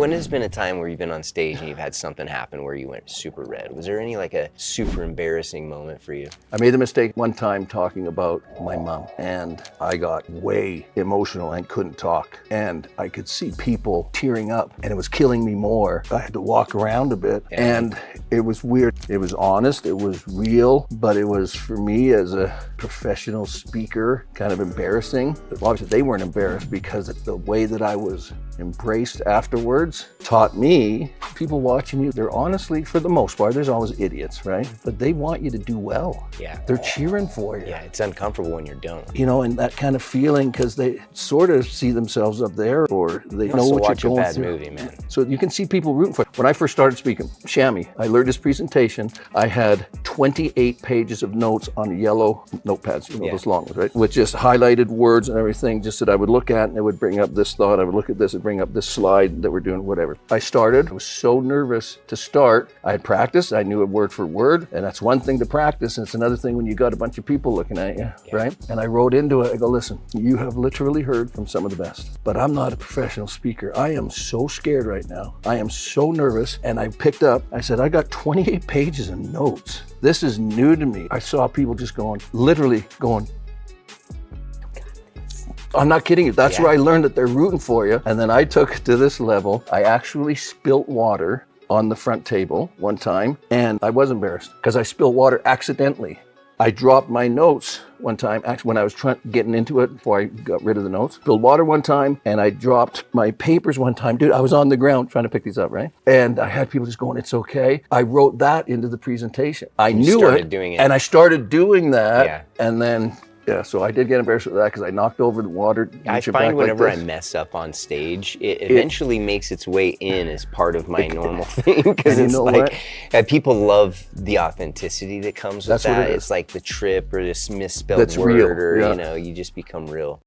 When has been a time where you've been on stage and you've had something happen where you went super red? Was there any like a super embarrassing moment for you? I made the mistake one time talking about my mom, and I got way emotional and couldn't talk. And I could see people tearing up, and it was killing me more. I had to walk around a bit, and it was weird. It was honest, it was real, but it was, for me as a professional speaker, kind of embarrassing. Obviously, they weren't embarrassed because the way that I was embraced afterwards taught me, people watching you, they're honestly, for the most part, there's always idiots, right? But they want you to do well. Yeah. They're cheering for you. Yeah, it's uncomfortable when you don't. You know, and that kind of feeling, because they sort of see themselves up there, or they know what watch you're going a bad through. movie, man. So you can see people rooting for it. When I first started speaking, Chamois, I learned this presentation. I had 28 pages of notes on yellow notepads, you know, those long ones, right? With just highlighted words and everything, just that I would look at, and it would bring up this thought. I would look at this and bring up this slide that we're doing, whatever. I started, I was so nervous to start. I had practiced, I knew it word for word, and that's one thing to practice, and it's another thing when you got a bunch of people looking at you, right? And I wrote into it, I go, listen, you have literally heard from some of the best, but I'm not a professional speaker. I am so scared right now. I am so nervous. And I picked up, I said, I got 28 pages of notes. This is new to me. I saw people just going, literally going, I'm not kidding you. That's where I learned that they're rooting for you. And then I took it to this level. I actually spilt water on the front table one time, and I was embarrassed because I spilled water accidentally. I dropped my notes one time, actually when I was getting into it before I got rid of the notes. Spilled water one time, and I dropped my papers one time. Dude, I was on the ground trying to pick these up, right? And I had people just going, it's okay. I wrote that into the presentation. I knew it, and I started doing that, and then so I did get embarrassed with that because I knocked over the water. I find whenever I mess up on stage, it eventually makes its way in as part of my normal thing, because it's like people love the authenticity that comes with that. It's like the trip or this misspelled word, or you know, you just become real.